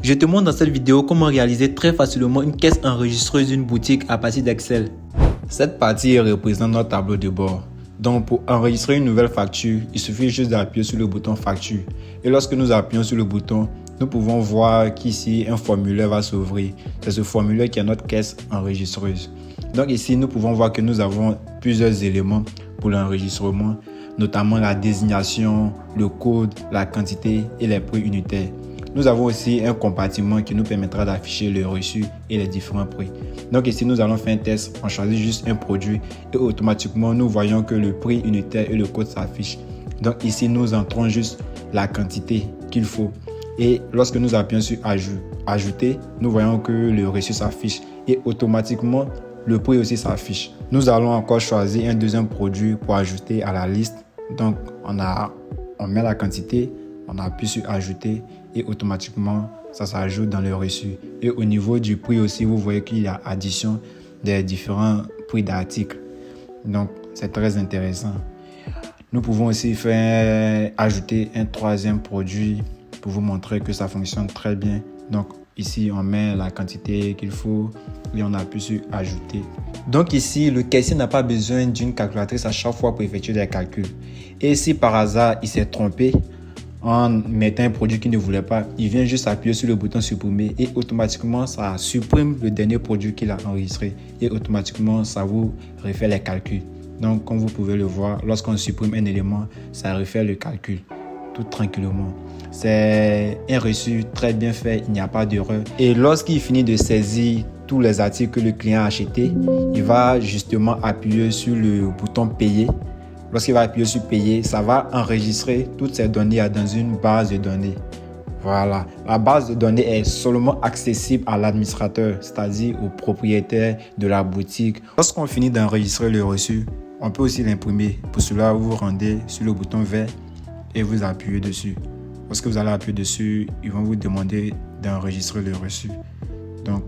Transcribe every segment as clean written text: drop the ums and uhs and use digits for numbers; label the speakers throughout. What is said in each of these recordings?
Speaker 1: Je te montre dans cette vidéo comment réaliser très facilement une caisse enregistreuse d'une boutique à partir d'Excel. Cette partie représente notre tableau de bord. Donc pour enregistrer une nouvelle facture, il suffit juste d'appuyer sur le bouton facture. Et lorsque nous appuyons sur le bouton, nous pouvons voir qu'ici un formulaire va s'ouvrir. C'est ce formulaire qui est notre caisse enregistreuse. Donc ici, nous pouvons voir que nous avons plusieurs éléments pour l'enregistrement, notamment la désignation, le code, la quantité et les prix unitaires. Nous avons aussi un compartiment qui nous permettra d'afficher le reçu et les différents prix. Donc ici, nous allons faire un test. On choisit juste un produit et automatiquement, nous voyons que le prix unitaire et le code s'affichent. Donc ici, nous entrons juste la quantité qu'il faut. Et lorsque nous appuyons sur ajouter, nous voyons que le reçu s'affiche et automatiquement, le prix aussi s'affiche. Nous allons encore choisir un deuxième produit pour ajouter à la liste. Donc, on met la quantité, on appuie sur ajouter et automatiquement, ça s'ajoute dans le reçu. Et au niveau du prix aussi, vous voyez qu'il y a addition des différents prix d'articles. Donc, c'est très intéressant. Nous pouvons aussi ajouter un troisième produit pour vous montrer que ça fonctionne très bien. Donc, ici, on met la quantité qu'il faut et on appuie sur ajouter. Donc ici, le caissier n'a pas besoin d'une calculatrice à chaque fois pour effectuer des calculs. Et si par hasard, il s'est trompé en mettant un produit qu'il ne voulait pas, il vient juste appuyer sur le bouton supprimer et automatiquement, ça supprime le dernier produit qu'il a enregistré et automatiquement, ça vous refait les calculs. Donc, comme vous pouvez le voir, lorsqu'on supprime un élément, ça refait le calcul tout tranquillement. C'est un reçu très bien fait, il n'y a pas d'erreur. Et lorsqu'il finit de saisir tous les articles que le client a achetés, il va justement appuyer sur le bouton payer. Lorsqu'il va appuyer sur payer, ça va enregistrer toutes ces données dans une base de données. Voilà, la base de données est seulement accessible à l'administrateur, c'est-à-dire au propriétaire de la boutique. Lorsqu'on finit d'enregistrer le reçu, on peut aussi l'imprimer. Pour cela, vous vous rendez sur le bouton vert et vous appuyez dessus. Lorsque vous allez appuyer dessus, ils vont vous demander d'enregistrer le reçu. Donc,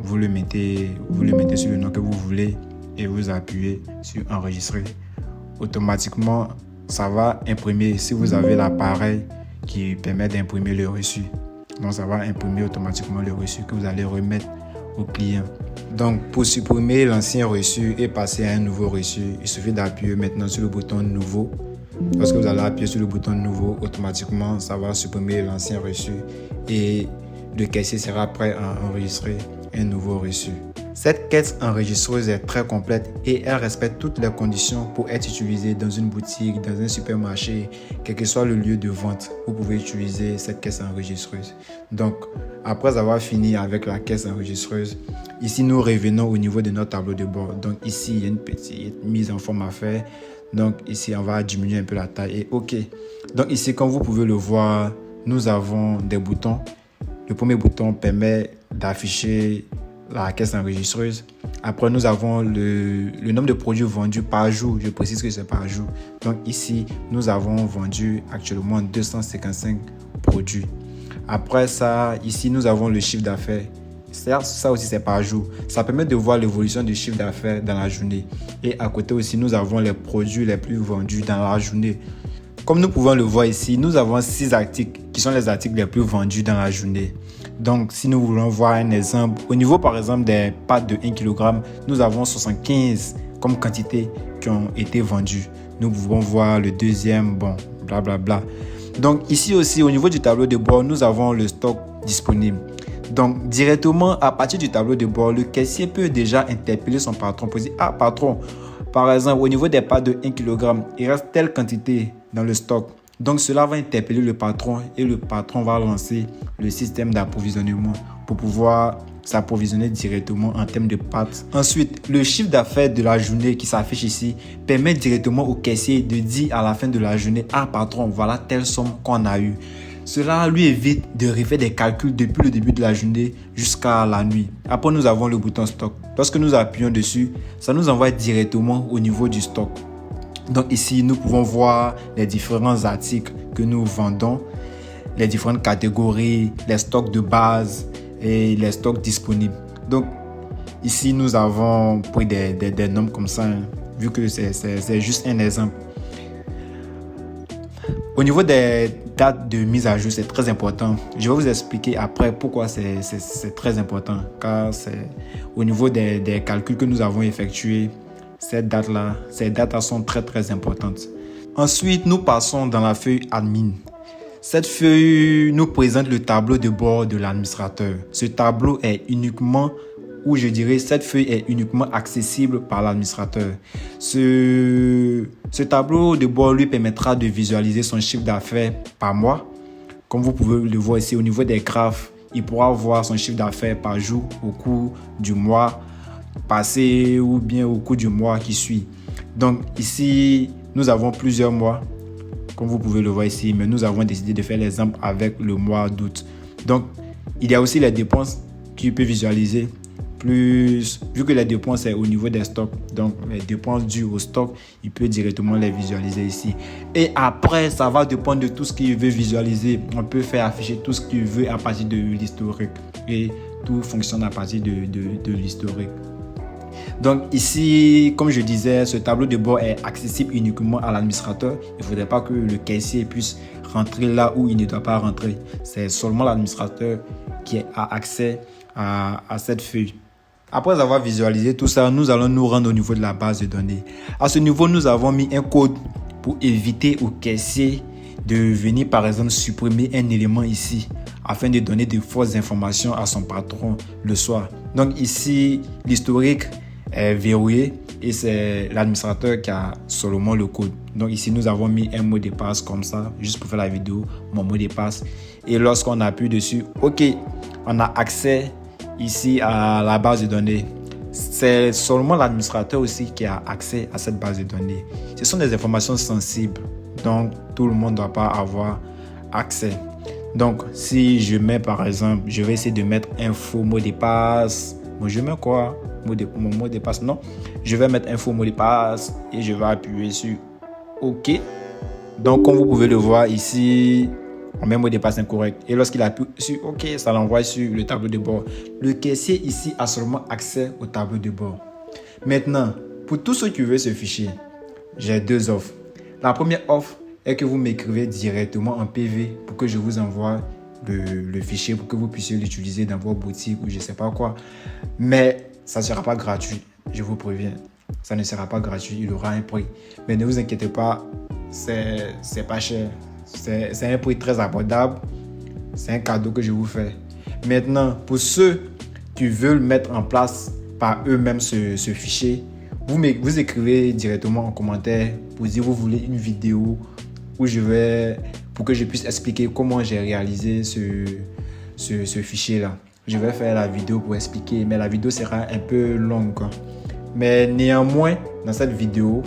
Speaker 1: vous le mettez sur le nom que vous voulez et vous appuyez sur enregistrer. Automatiquement, ça va imprimer si vous avez l'appareil qui permet d'imprimer le reçu. Donc, ça va imprimer automatiquement le reçu que vous allez remettre au client. Donc, pour supprimer l'ancien reçu et passer à un nouveau reçu, il suffit d'appuyer maintenant sur le bouton nouveau. Lorsque vous allez appuyer sur le bouton nouveau, automatiquement, ça va supprimer l'ancien reçu et le caissier sera prêt à enregistrer un nouveau reçu. Cette caisse enregistreuse est très complète et elle respecte toutes les conditions pour être utilisée dans une boutique, dans un supermarché, quel que soit le lieu de vente. Vous pouvez utiliser cette caisse enregistreuse. Donc, après avoir fini avec la caisse enregistreuse, ici nous revenons au niveau de notre tableau de bord. Donc ici, il y a une petite mise en forme à faire. Donc ici, on va diminuer un peu la taille et OK. Donc ici, comme vous pouvez le voir, nous avons des boutons. Le premier bouton permet d'afficher la caisse enregistreuse. Après, nous avons le nombre de produits vendus par jour. Je précise que c'est par jour. Donc ici, nous avons vendu actuellement 255 produits. Après ça, ici, nous avons le chiffre d'affaires. Ça aussi, c'est par jour. Ça permet de voir l'évolution du chiffre d'affaires dans la journée. Et à côté aussi, nous avons les produits les plus vendus dans la journée. Comme nous pouvons le voir ici, nous avons 6 articles qui sont les articles les plus vendus dans la journée. Donc, si nous voulons voir un exemple, au niveau par exemple des pâtes de 1 kg, nous avons 75 comme quantité qui ont été vendues. Nous pouvons voir le deuxième, bon, blablabla. Donc, ici aussi, au niveau du tableau de bord, nous avons le stock disponible. Donc, directement, à partir du tableau de bord, le caissier peut déjà interpeller son patron pour dire « Ah, patron, par exemple, au niveau des pâtes de 1 kg, il reste telle quantité dans le stock. » Donc, cela va interpeller le patron et le patron va lancer le système d'approvisionnement pour pouvoir s'approvisionner directement en termes de pâtes. Ensuite, le chiffre d'affaires de la journée qui s'affiche ici permet directement au caissier de dire à la fin de la journée « Ah, patron, voilà telle somme qu'on a eue. » Cela lui évite de refaire des calculs depuis le début de la journée jusqu'à la nuit. Après, nous avons le bouton stock. Lorsque nous appuyons dessus, ça nous envoie directement au niveau du stock. Donc ici, nous pouvons voir les différents articles que nous vendons, les différentes catégories, les stocks de base et les stocks disponibles. Donc ici, nous avons pris des nombres comme ça, vu que c'est juste un exemple. Au niveau des dates de mise à jour, c'est très important. Je vais vous expliquer après pourquoi c'est très important. Car c'est au niveau des calculs que nous avons effectués, ces dates-là sont très importantes. Ensuite, nous passons dans la feuille admin. Cette feuille nous présente le tableau de bord de l'administrateur. Ce tableau est uniquement, ou je dirais, cette feuille est uniquement accessible par l'administrateur. Ce tableau de bord lui permettra de visualiser son chiffre d'affaires par mois. Comme vous pouvez le voir ici, au niveau des graphes, il pourra voir son chiffre d'affaires par jour au cours du mois passé ou bien au cours du mois qui suit. Donc ici, nous avons plusieurs mois, comme vous pouvez le voir ici, mais nous avons décidé de faire l'exemple avec le mois d'août. Donc, il y a aussi les dépenses qu'il peut visualiser. Plus, vu que les dépenses c'est au niveau des stocks, donc les dépenses dues au stock, il peut directement les visualiser ici. Et après, ça va dépendre de tout ce qu'il veut visualiser. On peut faire afficher tout ce qu'il veut à partir de l'historique. Et tout fonctionne à partir de l'historique. Donc ici, comme je disais, ce tableau de bord est accessible uniquement à l'administrateur. Il ne faudrait pas que le caissier puisse rentrer là où il ne doit pas rentrer. C'est seulement l'administrateur qui a accès à cette feuille. Après avoir visualisé tout ça, nous allons nous rendre au niveau de la base de données. À ce niveau, nous avons mis un code pour éviter au caissier de venir par exemple supprimer un élément ici afin de donner de fausses informations à son patron le soir. Donc ici, l'historique est verrouillé et c'est l'administrateur qui a seulement le code. Donc ici, nous avons mis un mot de passe comme ça, juste pour faire la vidéo, mon mot de passe. Et lorsqu'on appuie dessus, OK, on a accès ici à la base de données. C'est seulement l'administrateur aussi qui a accès à cette base de données. Ce sont des informations sensibles, donc tout le monde ne doit pas avoir accès. Donc si je mets par exemple, je vais essayer de mettre un faux mot de passe. Bon, je mets quoi? Mon mot de passe, non. Je vais mettre un faux mot de passe et je vais appuyer sur OK. Donc comme vous pouvez le voir ici, on met un mot de passe incorrect. Et lorsqu'il appuie sur OK, ça l'envoie sur le tableau de bord. Le caissier ici a seulement accès au tableau de bord. Maintenant, pour tous ceux qui veulent ce fichier, j'ai deux offres. La première offre est que vous m'écrivez directement en PV pour que je vous envoie le fichier pour que vous puissiez l'utiliser dans vos boutiques ou je ne sais pas quoi. Mais ça ne sera pas gratuit, je vous préviens. Ça ne sera pas gratuit, il aura un prix. Mais ne vous inquiétez pas, c'est pas cher. C'est un prix très abordable. C'est un cadeau que je vous fais. Maintenant, pour ceux qui veulent mettre en place par eux-mêmes ce fichier, vous écrivez directement en commentaire pour dire vous voulez une vidéo pour que je puisse expliquer comment j'ai réalisé ce fichier-là. Je vais faire la vidéo pour expliquer, mais la vidéo sera un peu longue, quoi. Mais néanmoins, dans cette vidéo,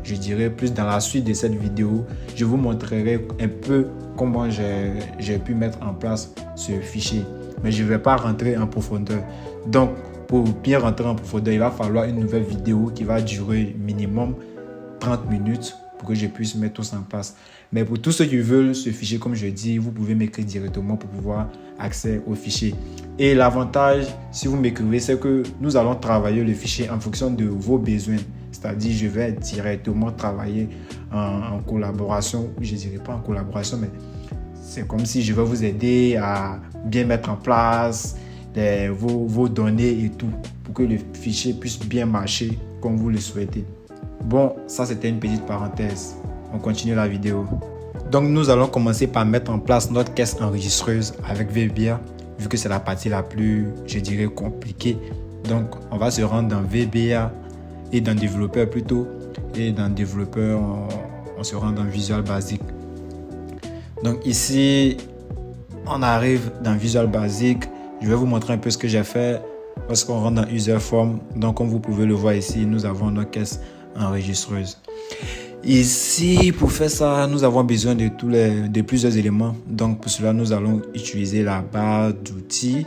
Speaker 1: je dirais plus dans la suite de cette vidéo, je vous montrerai un peu comment j'ai pu mettre en place ce fichier. Mais je ne vais pas rentrer en profondeur. Donc, pour bien rentrer en profondeur, il va falloir une nouvelle vidéo qui va durer minimum 30 minutes pour que je puisse mettre tout ça en place. Mais pour tous ceux qui veulent ce fichier, comme je dis, vous pouvez m'écrire directement pour pouvoir accéder au fichier. Et l'avantage, si vous m'écrivez, c'est que nous allons travailler le fichier en fonction de vos besoins. C'est-à-dire, je vais directement travailler en collaboration. Je ne dirais pas en collaboration, mais c'est comme si je vais vous aider à bien mettre en place vos données et tout pour que le fichier puisse bien marcher comme vous le souhaitez. Bon, ça c'était une petite parenthèse. On continue la vidéo. Donc nous allons commencer par mettre en place notre caisse enregistreuse avec VBA, vu que c'est la partie la plus, je dirais, compliquée. Donc on va se rendre dans VBA et dans développeur plutôt. Et dans développeur, on se rend dans Visual Basic. Donc ici, on arrive dans Visual Basic. Je vais vous montrer un peu ce que j'ai fait lorsqu'on rentre dans User Form. Donc comme vous pouvez le voir ici, nous avons notre caisse enregistreuse. Ici, pour faire ça, nous avons besoin de plusieurs éléments. Donc pour cela, nous allons utiliser la barre d'outils.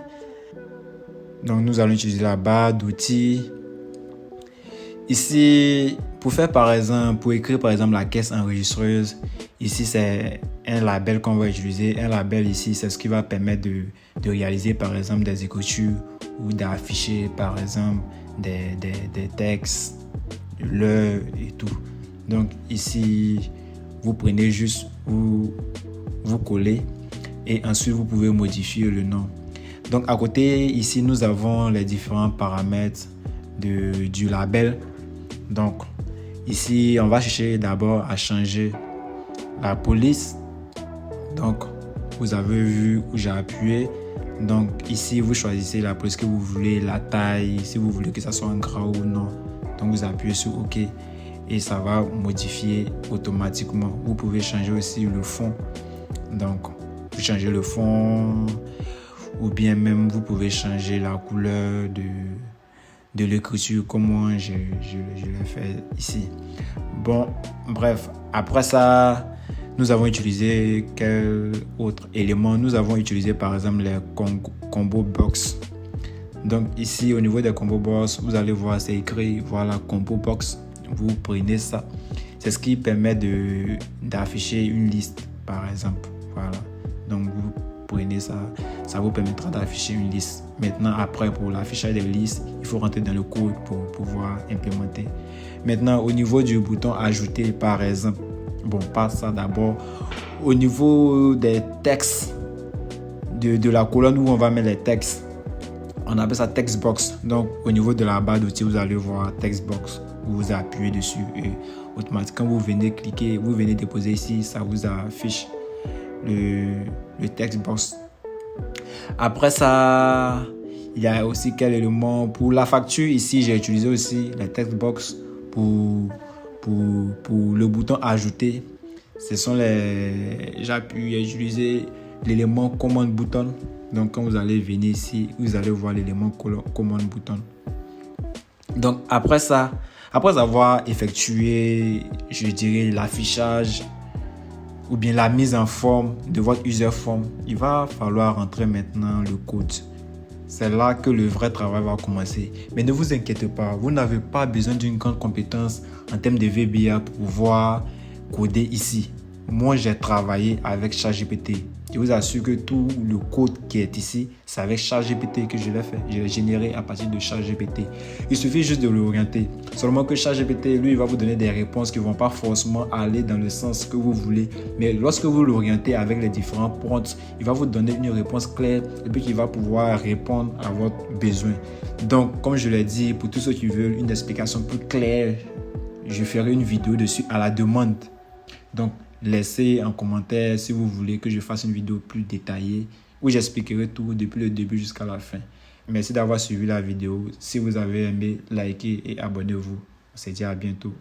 Speaker 1: Ici, pour écrire par exemple la caisse enregistreuse, ici c'est un label qu'on va utiliser. Un label ici, c'est ce qui va permettre de réaliser par exemple des écritures ou d'afficher par exemple des textes, de l'heure et tout. Donc ici, vous prenez juste vous collez et ensuite vous pouvez modifier le nom. Donc à côté ici nous avons les différents paramètres du label. Donc ici on va chercher d'abord à changer la police. Donc vous avez vu où j'ai appuyé. Donc ici vous choisissez la police que vous voulez, la taille, si vous voulez que ça soit en gras ou non. Donc vous appuyez sur OK et ça va modifier automatiquement. Vous pouvez changer aussi le fond. Donc vous changez le fond ou bien même vous pouvez changer la couleur de l'écriture comme moi je l'ai fait ici. Bon, bref, après ça, nous avons utilisé quel autre élément? Nous avons utilisé par exemple les combo box. Donc ici au niveau des combo box, vous allez voir c'est écrit voilà combo box. Vous prenez ça. C'est ce qui permet d'afficher une liste par exemple. Voilà. Donc vous prenez ça, ça vous permettra d'afficher une liste. Maintenant après pour l'affichage des listes, il faut rentrer dans le code pour pouvoir implémenter. Maintenant au niveau du bouton ajouter par exemple. Bon, pas ça d'abord. Au niveau des textes, de la colonne où on va mettre les textes, on appelle ça text box. Donc, au niveau de la barre d'outils, vous allez voir text box. Vous appuyez dessus et automatiquement, vous venez cliquer, vous venez déposer ici, ça vous affiche le text box. Après ça, il y a aussi quel élément pour la facture. Ici, j'ai utilisé aussi la text box pour le bouton ajouter. Ce sont j'ai utilisé l'élément command button. Donc quand vous allez venir ici, vous allez voir l'élément command button. Donc après ça, après avoir effectué, je dirais l'affichage ou bien la mise en forme de votre user form, il va falloir rentrer maintenant le code. C'est là que le vrai travail va commencer. Mais ne vous inquiétez pas, vous n'avez pas besoin d'une grande compétence en termes de VBA pour pouvoir coder ici. Moi, j'ai travaillé avec ChatGPT. Je vous assure que tout le code qui est ici, c'est avec ChatGPT que je l'ai fait. Je l'ai généré à partir de ChatGPT. Il suffit juste de l'orienter. Seulement que ChatGPT, lui, il va vous donner des réponses qui ne vont pas forcément aller dans le sens que vous voulez. Mais lorsque vous l'orientez avec les différents prompts, il va vous donner une réponse claire et puis il va pouvoir répondre à votre besoin. Donc, comme je l'ai dit, pour tous ceux qui veulent une explication plus claire, je ferai une vidéo dessus à la demande. Donc, laissez en commentaire si vous voulez que je fasse une vidéo plus détaillée où j'expliquerai tout depuis le début jusqu'à la fin. Merci d'avoir suivi la vidéo. Si vous avez aimé, likez et abonnez-vous. On se dit à bientôt.